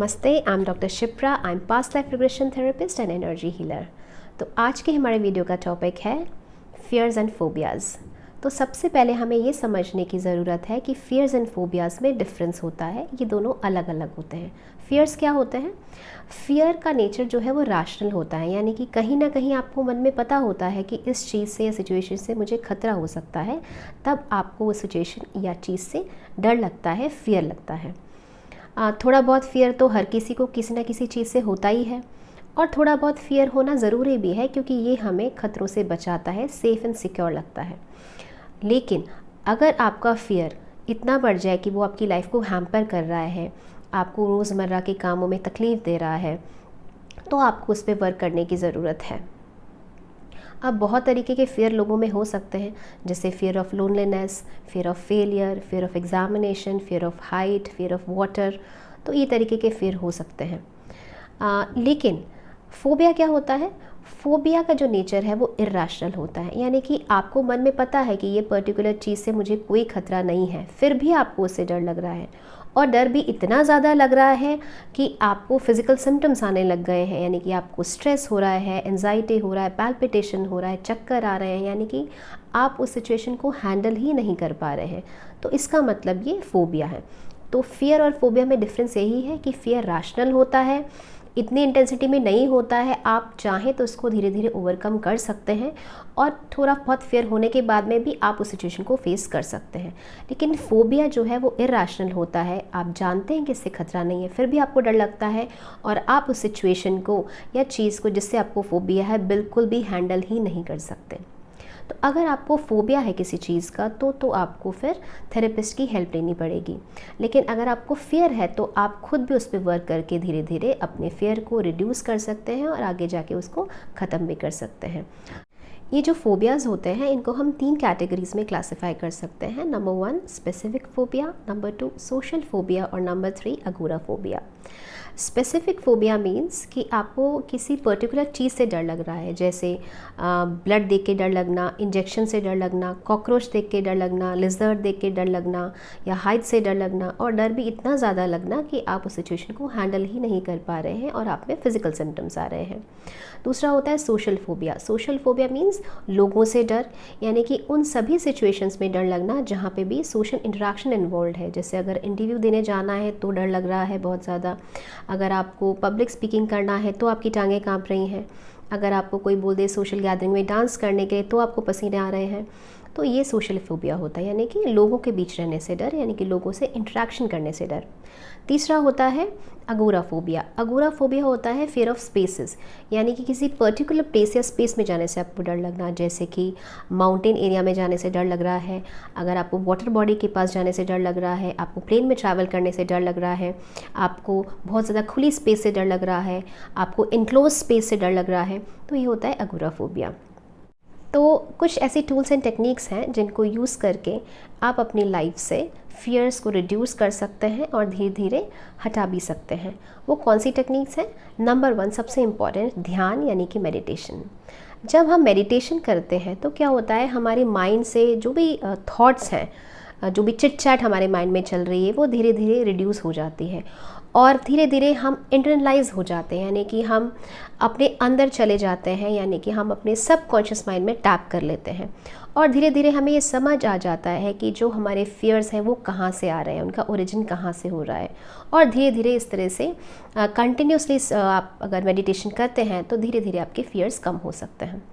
नमस्ते, I am doctor Shipra. I am past life regression therapist and energy healer. तो आज के हमारे वीडियो का टॉपिक है फियर्स एंड फोबियाज़। तो सबसे पहले हमें ये समझने की ज़रूरत है कि फियर्स एंड फोबियाज़ में डिफरेंस होता है। ये दोनों अलग अलग होते हैं। फियर्स क्या होते हैं? फियर का नेचर जो है वो रैशनल होता है, यानी कि कहीं ना कहीं आपको मन में पता होता है कि इस चीज़ से या सिचुएशन से मुझे खतरा हो सकता है, तब आपको वो सिचुएशन या चीज़ से डर लगता है, फियर लगता है। थोड़ा बहुत फियर तो हर किसी को किसी ना किसी चीज़ से होता ही है, और थोड़ा बहुत फियर होना ज़रूरी भी है क्योंकि ये हमें खतरों से बचाता है, सेफ़ एंड सिक्योर लगता है। लेकिन अगर आपका फियर इतना बढ़ जाए कि वो आपकी लाइफ को हैम्पर कर रहा है, आपको रोज़मर्रा के कामों में तकलीफ़ दे रहा है, तो आपको उस पर वर्क करने की ज़रूरत है। अब बहुत तरीके के फियर लोगों में हो सकते हैं, जैसे fear of loneliness, fear of failure, fear of examination, fear of height, fear of water. तो ये तरीके के फियर हो सकते हैं। लेकिन फोबिया क्या होता है? फोबिया का जो नेचर है वो इर्रेशनल होता है, यानी कि आपको मन में पता है कि ये पर्टिकुलर चीज़ से मुझे कोई खतरा नहीं है, फिर भी आपको उससे डर लग रहा है, और डर भी इतना ज़्यादा लग रहा है कि आपको फिज़िकल सिम्टम्स आने लग गए हैं, यानी कि आपको स्ट्रेस हो रहा है, एंजाइटी हो रहा है, पैल्पिटेशन हो रहा है, चक्कर आ रहे हैं, यानी कि आप उस सिचुएशन को हैंडल ही नहीं कर पा रहे हैं। तो इसका मतलब ये फोबिया है। तो फियर और फोबिया में डिफरेंस यही है कि फियर रैशनल होता है, इतनी इंटेंसिटी में नहीं होता है, आप चाहें तो इसको धीरे धीरे ओवरकम कर सकते हैं, और थोड़ा बहुत फियर होने के बाद में भी आप उस सिचुएशन को फेस कर सकते हैं। लेकिन फोबिया जो है वो इर्रेशनल होता है, आप जानते हैं कि इससे खतरा नहीं है, फिर भी आपको डर लगता है, और आप उस सिचुएशन को या चीज़ को जिससे आपको फोबिया है बिल्कुल भी हैंडल ही नहीं कर सकते। तो अगर आपको फोबिया है किसी चीज़ का तो आपको फिर थेरेपिस्ट की हेल्प लेनी पड़ेगी। लेकिन अगर आपको फियर है तो आप खुद भी उस पर वर्क करके धीरे धीरे अपने फियर को रिड्यूस कर सकते हैं और आगे जाके उसको ख़त्म भी कर सकते हैं। ये जो फोबियाज़ होते हैं इनको हम 3 कैटेगरीज़ में क्लासिफाई कर सकते हैं। Number 1 specific phobia, number 2 social phobia, और number 3 agoraphobia. Specific phobia means कि आपको किसी पर्टिकुलर चीज़ से डर लग रहा है, जैसे ब्लड देख के डर लगना, इंजेक्शन से डर लगना, कॉकरोच देख के डर लगना, लिजर्ड देख के डर लगना, या हाइट से डर लगना, और डर भी इतना ज़्यादा लगना कि आप उस सिचुएशन को हैंडल ही नहीं कर पा रहे हैं और आप में फिजिकल सिम्टम्स आ रहे हैं। दूसरा होता है social phobia. Social phobia means लोगों से डर, यानी कि उन सभी सिचुएशंस में डर लगना जहाँ पे भी सोशल इंटरेक्शन इन्वॉल्व है। जैसे अगर इंटरव्यू देने जाना है तो डर लग रहा है बहुत ज़्यादा, अगर आपको पब्लिक स्पीकिंग करना है तो आपकी टांगें कांप रही हैं, अगर आपको कोई बोल दे सोशल गैदरिंग में डांस करने के लिए तो आपको पसीने आ रहे हैं। तो ये सोशल फोबिया होता है, यानी कि लोगों के बीच रहने से डर, यानी कि लोगों से इंटरेक्शन करने से डर। तीसरा होता है अगोराफोबिया। अगोराफोबिया होता है फियर ऑफ स्पेसेस, यानी कि किसी पर्टिकुलर प्लेस या स्पेस में जाने से आपको डर लगना, जैसे कि माउंटेन एरिया में जाने से डर लग रहा है, अगर आपको वाटर बॉडी के पास जाने से डर लग रहा है, आपको प्लेन में ट्रैवल करने से डर लग रहा है, आपको बहुत ज़्यादा खुली स्पेस से डर लग रहा है, आपको इनक्लोज स्पेस से डर लग रहा है, तो ये होता है अगोराफोबिया। तो कुछ ऐसी टूल्स एंड टेक्निक्स हैं जिनको यूज़ करके आप अपनी लाइफ से फियर्स को रिड्यूस कर सकते हैं और धीरे धीरे हटा भी सकते हैं। वो कौन सी टेक्निक्स हैं? नंबर 1 सबसे इम्पॉर्टेंट, ध्यान, यानी कि मेडिटेशन। जब हम मेडिटेशन करते हैं तो क्या होता है, हमारे माइंड से जो भी थॉट्स हैं, जो भी चिट चैट हमारे माइंड में चल रही है, वो धीरे धीरे रिड्यूस हो जाती है, और धीरे धीरे हम इंटरनलाइज हो जाते हैं, यानी कि हम अपने अंदर चले जाते हैं, यानी कि हम अपने सबकॉन्शियस माइंड में टैप कर लेते हैं, और धीरे धीरे हमें ये समझ आ जाता है कि जो हमारे फियर्स हैं वो कहाँ से आ रहे हैं, उनका ओरिजिन कहाँ से हो रहा है। और धीरे धीरे इस तरह से कंटिन्यूसली आप अगर मेडिटेशन करते हैं तो धीरे धीरे आपके फियर्स कम हो सकते हैं।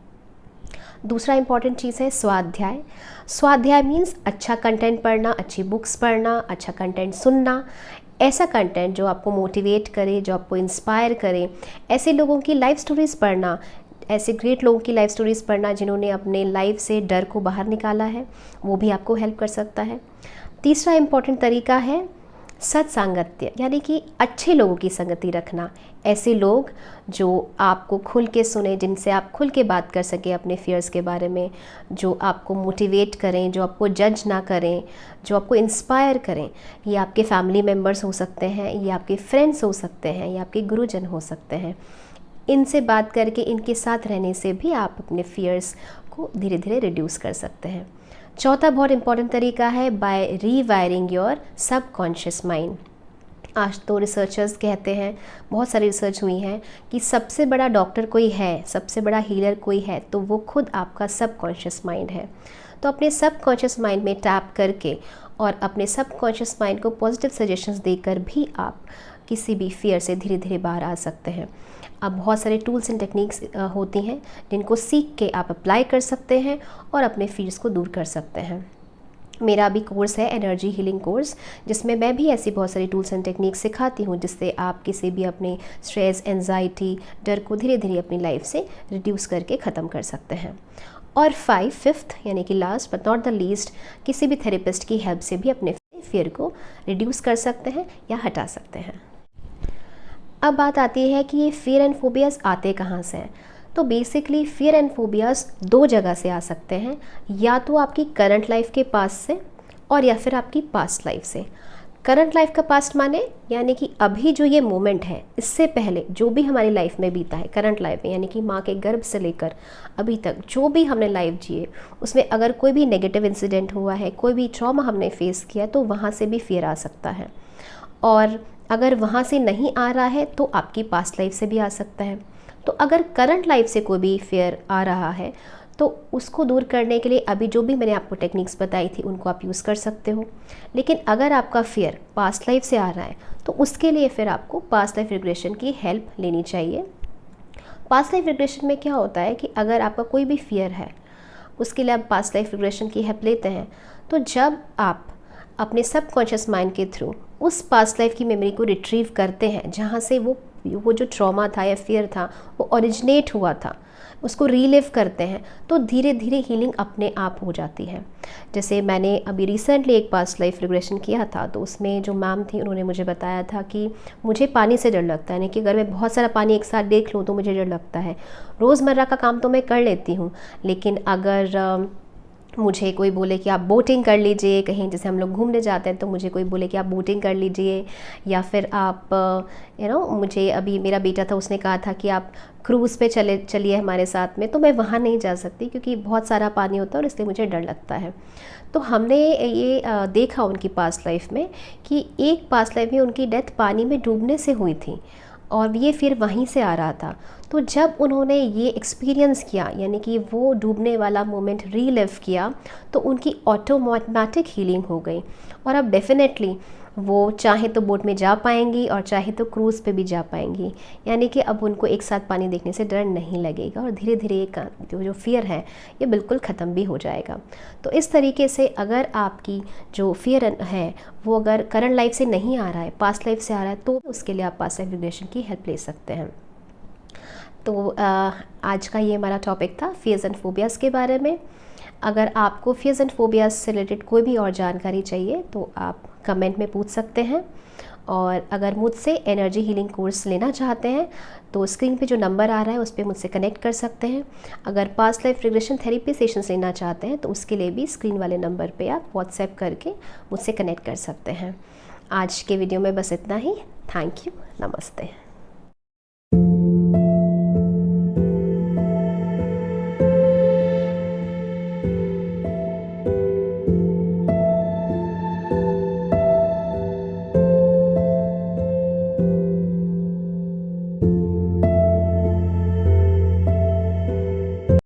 दूसरा इंपॉर्टेंट चीज़ है स्वाध्याय। स्वाध्याय मीन्स अच्छा कंटेंट पढ़ना, अच्छी बुक्स पढ़ना, अच्छा कंटेंट सुनना, ऐसा कंटेंट जो आपको मोटिवेट करे, जो आपको इंस्पायर करे, ऐसे लोगों की लाइफ स्टोरीज़ पढ़ना, ऐसे ग्रेट लोगों की लाइफ स्टोरीज़ पढ़ना जिन्होंने अपने लाइफ से डर को बाहर निकाला है, वो भी आपको हेल्प कर सकता है। तीसरा इंपॉर्टेंट तरीका है सत्संगत्य, यानी कि अच्छे लोगों की संगति रखना, ऐसे लोग जो आपको खुल के सुने, जिनसे आप खुल के बात कर सकें अपने फियर्स के बारे में, जो आपको मोटिवेट करें, जो आपको जज ना करें, जो आपको इंस्पायर करें। ये आपके फैमिली मेम्बर्स हो सकते हैं, ये आपके फ्रेंड्स हो सकते हैं, ये आपके गुरुजन हो सकते हैं। इनसे बात करके, इनके साथ रहने से भी आप अपने फियर्स को धीरे धीरे रिड्यूस कर सकते हैं। चौथा बहुत इंपॉर्टेंट तरीका है by rewiring your subconscious mind, आज तो रिसर्चर्स कहते हैं, बहुत सारी रिसर्च हुई हैं कि सबसे बड़ा डॉक्टर कोई है, सबसे बड़ा हीलर कोई है तो वो खुद आपका सबकॉन्शियस माइंड है। तो अपने सबकॉन्शियस माइंड में टैप करके और अपने सबकॉन्शियस माइंड को पॉजिटिव सजेशंस देकर भी आप किसी भी फियर से धीरे धीरे बाहर आ सकते हैं। अब बहुत सारे टूल्स एंड टेक्निक्स होती हैं जिनको सीख के आप अप्लाई कर सकते हैं और अपने फियर्स को दूर कर सकते हैं। मेरा अभी कोर्स है एनर्जी हीलिंग कोर्स, जिसमें मैं भी ऐसी बहुत सारी टूल्स एंड टेक्निक्स सिखाती हूँ जिससे आप किसी भी अपने स्ट्रेस, एंजाइटी, डर को धीरे धीरे अपनी लाइफ से रिड्यूस करके ख़त्म कर सकते हैं। और फिफ्थ यानी कि last but not the least, किसी भी थेरेपिस्ट की हेल्प से भी अपने फियर को रिड्यूस कर सकते हैं या हटा सकते हैं। अब बात आती है कि ये फियर एंड फोबियाज़ आते कहाँ से हैं। तो बेसिकली फियर एंड फोबियाज़ दो जगह से आ सकते हैं, या तो आपकी करंट लाइफ के पास से और या फिर आपकी पास्ट लाइफ से। करंट लाइफ का पास्ट माने यानी कि अभी जो ये मोमेंट है, इससे पहले जो भी हमारी लाइफ में बीता है, करंट लाइफ में यानी कि माँ के गर्भ से लेकर अभी तक जो भी हमने लाइफ जिए, उसमें अगर कोई भी नेगेटिव इंसिडेंट हुआ है, कोई भी ट्रॉमा हमने फेस किया, तो वहाँ से भी फियर आ सकता है। और अगर वहाँ से नहीं आ रहा है तो आपकी पास्ट लाइफ से भी आ सकता है। तो अगर करंट लाइफ से कोई भी फियर आ रहा है तो उसको दूर करने के लिए अभी जो भी मैंने आपको टेक्निक्स बताई थी उनको आप यूज़ कर सकते हो। लेकिन अगर आपका फियर पास्ट लाइफ से आ रहा है तो उसके लिए फिर आपको पास्ट लाइफ रिग्रेशन की हेल्प लेनी चाहिए। पास्ट लाइफ रिग्रेशन में क्या होता है कि अगर आपका कोई भी फियर है, उसके लिए आप पास्ट लाइफ रिग्रेशन की हेल्प लेते हैं, तो जब आप अपने सबकॉन्शियस माइंड के थ्रू उस पास्ट लाइफ की मेमोरी को रिट्रीव करते हैं जहाँ से वो जो ट्रॉमा था या फियर था वो ओरिजिनेट हुआ था, उसको रीलिव करते हैं, तो धीरे धीरे हीलिंग अपने आप हो जाती है। जैसे मैंने अभी रिसेंटली एक पास्ट लाइफ रिग्रेशन किया था, तो उसमें जो मैम थी उन्होंने मुझे बताया था कि मुझे पानी से डर लगता है, यानी कि अगर मैं बहुत सारा पानी एक साथ देख लूँ तो मुझे डर लगता है। रोज़मर्रा का काम तो मैं कर लेती हूँ, लेकिन अगर मुझे कोई बोले कि आप बोटिंग कर लीजिए, कहीं जैसे हम लोग घूमने जाते हैं तो मुझे कोई बोले कि आप बोटिंग कर लीजिए, या फिर आप मुझे अभी मेरा बेटा था, उसने कहा था कि आप क्रूज़ पे चलिए हमारे साथ में, तो मैं वहाँ नहीं जा सकती क्योंकि बहुत सारा पानी होता है और इसलिए मुझे डर लगता है। तो हमने ये देखा उनकी पास्ट लाइफ में कि एक पास्ट लाइफ में उनकी डेथ पानी में डूबने से हुई थी और ये फिर वहीं से आ रहा था। तो जब उन्होंने ये एक्सपीरियंस किया, यानी कि वो डूबने वाला मोमेंट रीलिव किया, तो उनकी ऑटोमेटिक हीलिंग हो गई और अब डेफिनेटली वो चाहे तो बोट में जा पाएंगी और चाहे तो क्रूज़ पे भी जा पाएंगी, यानी कि अब उनको एक साथ पानी देखने से डर नहीं लगेगा और धीरे धीरे जो फियर है ये बिल्कुल ख़त्म भी हो जाएगा। तो इस तरीके से अगर आपकी जो फियर है वो अगर करंट लाइफ से नहीं आ रहा है, पास्ट लाइफ से आ रहा है, तो उसके लिए आप पास्ट लाइफ रिग्रेशन की हेल्प ले सकते हैं। तो आज का ये हमारा टॉपिक था फियर्स एंड फोबियाज़ के बारे में। अगर आपको फियर्स एंड फोबियाज़ से रिलेटेड कोई भी और जानकारी चाहिए तो आप कमेंट में पूछ सकते हैं, और अगर मुझसे एनर्जी हीलिंग कोर्स लेना चाहते हैं तो स्क्रीन पे जो नंबर आ रहा है उस पर मुझसे कनेक्ट कर सकते हैं। अगर past life regression therapy sessions लेना चाहते हैं तो उसके लिए भी स्क्रीन वाले नंबर पे आप व्हाट्सएप करके मुझसे कनेक्ट कर सकते हैं। आज के वीडियो में बस इतना ही। Thank you. नमस्ते।